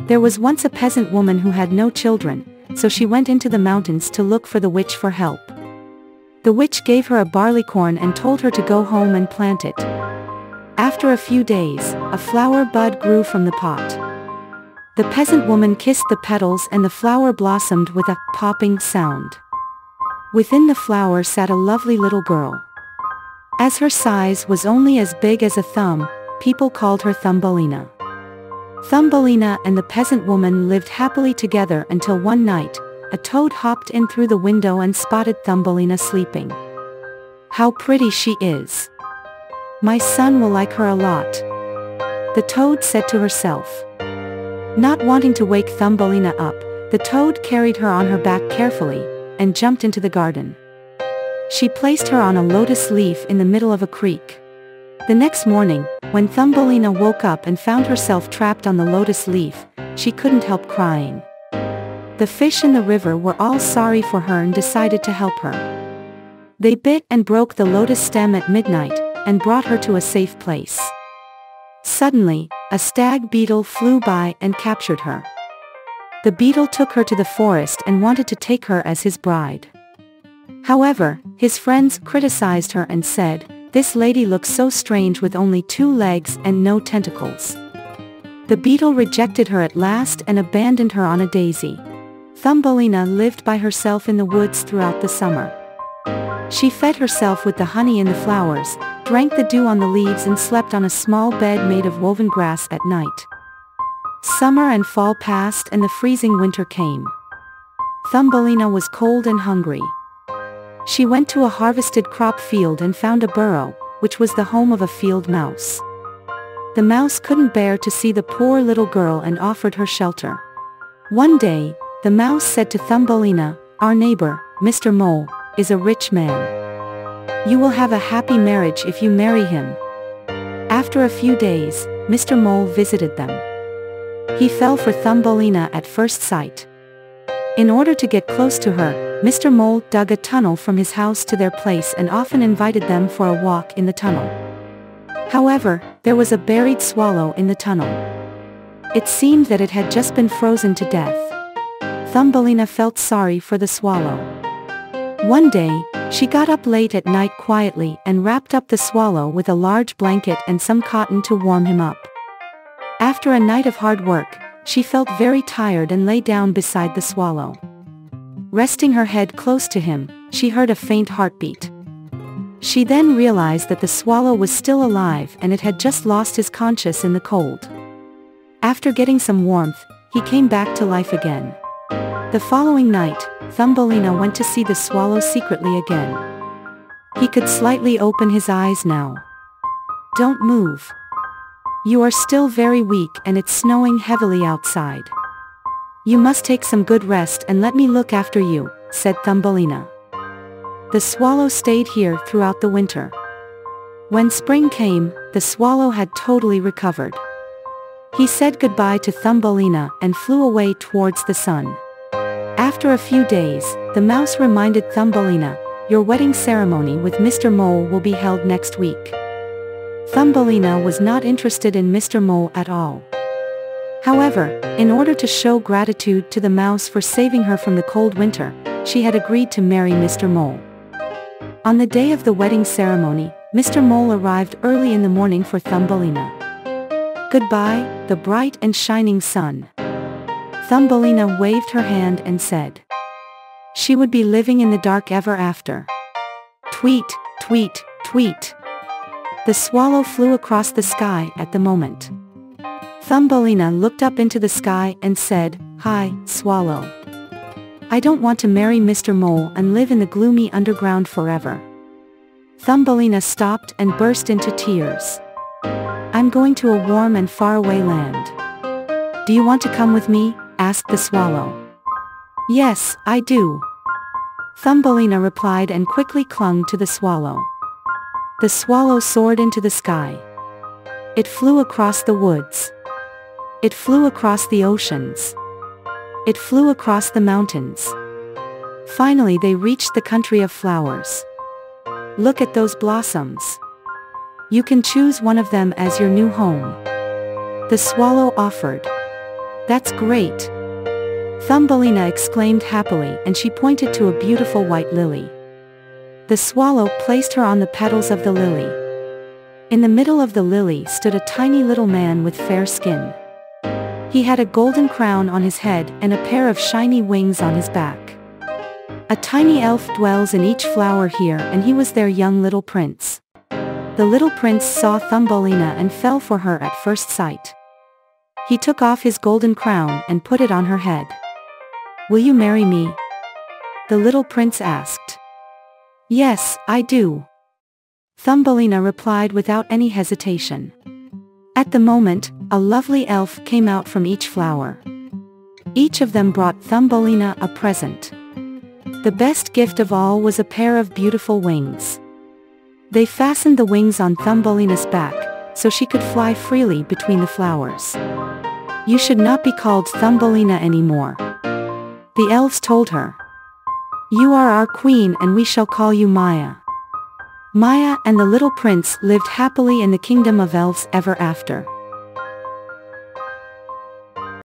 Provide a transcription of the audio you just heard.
There was once a peasant woman who had no children, so she went into the mountains to look for the witch for help. The witch gave her a barleycorn and told her to go home and plant it. After a few days, a flower bud grew from the pot. The peasant woman kissed the petals and the flower blossomed with a popping sound. Within the flower sat a lovely little girl. As her size was only as big as a thumb, people called her Thumbelina. Thumbelina and the peasant woman lived happily together until one night, a toad hopped in through the window and spotted Thumbelina sleeping. "How pretty she is. My son will like her a lot," the toad said to herself. Not wanting to wake Thumbelina up, the toad carried her on her back carefully, and jumped into the garden. She placed her on a lotus leaf in the middle of a creek. The next morning, when Thumbelina woke up and found herself trapped on the lotus leaf, she couldn't help crying. The fish in the river were all sorry for her and decided to help her. They bit and broke the lotus stem at midnight, and brought her to a safe place. Suddenly, a stag beetle flew by and captured her. The beetle took her to the forest and wanted to take her as his bride. However, his friends criticized her and said, "This lady looks so strange with only 2 legs and no tentacles." The beetle rejected her at last and abandoned her on a daisy. Thumbelina lived by herself in the woods throughout the summer. She fed herself with the honey in the flowers, drank the dew on the leaves and slept on a small bed made of woven grass at night. Summer and fall passed and the freezing winter came. Thumbelina was cold and hungry. She went to a harvested crop field and found a burrow, which was the home of a field mouse. The mouse couldn't bear to see the poor little girl and offered her shelter. One day, the mouse said to Thumbelina, "Our neighbor, Mr. Mole, is a rich man. You will have a happy marriage if you marry him." After a few days, Mr. Mole visited them. He fell for Thumbelina at first sight. In order to get close to her, Mr. Mole dug a tunnel from his house to their place and often invited them for a walk in the tunnel. However, there was a buried swallow in the tunnel. It seemed that it had just been frozen to death. Thumbelina felt sorry for the swallow. One day, she got up late at night quietly and wrapped up the swallow with a large blanket and some cotton to warm him up. After a night of hard work, she felt very tired and lay down beside the swallow. Resting her head close to him, she heard a faint heartbeat. She then realized that the swallow was still alive and it had just lost his conscience in the cold. After getting some warmth, he came back to life again. The following night, Thumbelina went to see the swallow secretly again. He could slightly open his eyes now. "Don't move. You are still very weak and it's snowing heavily outside. You must take some good rest and let me look after you," said Thumbelina. The swallow stayed here throughout the winter. When spring came, the swallow had totally recovered. He said goodbye to Thumbelina and flew away towards the sun. After a few days, the mouse reminded Thumbelina, "Your wedding ceremony with Mr. Mole will be held next week." Thumbelina was not interested in Mr. Mole at all. However, in order to show gratitude to the mouse for saving her from the cold winter, she had agreed to marry Mr. Mole. On the day of the wedding ceremony, Mr. Mole arrived early in the morning for Thumbelina. "Goodbye, the bright and shining sun." Thumbelina waved her hand and said she would be living in the dark ever after. Tweet, tweet, tweet. The swallow flew across the sky at the moment. Thumbelina looked up into the sky and said, "Hi, swallow. I don't want to marry Mr. Mole and live in the gloomy underground forever." Thumbelina stopped and burst into tears. "I'm going to a warm and faraway land. Do you want to come with me?" asked the swallow. "Yes, I do," Thumbelina replied and quickly clung to the swallow. The swallow soared into the sky. It flew across the woods. It flew across the oceans. It flew across the mountains. Finally they reached the country of flowers. "Look at those blossoms. You can choose one of them as your new home," the swallow offered. That's great! Thumbelina exclaimed happily, and she pointed to a beautiful white lily. The swallow placed her on the petals of the lily. In the middle of the lily stood a tiny little man with fair skin. He had a golden crown on his head and a pair of shiny wings on his back. A tiny elf dwells in each flower here, and he was their young little prince. The little prince saw Thumbelina and fell for her at first sight. He took off his golden crown and put it on her head. "Will you marry me?" the little prince asked. "Yes, I do," Thumbelina replied without any hesitation. At the moment, a lovely elf came out from each flower. Each of them brought Thumbelina a present. The best gift of all was a pair of beautiful wings. They fastened the wings on Thumbelina's back, so she could fly freely between the flowers. "You should not be called Thumbelina anymore," the elves told her. "You are our queen, and we shall call you Maya." Maya and the little prince lived happily in the kingdom of elves ever after.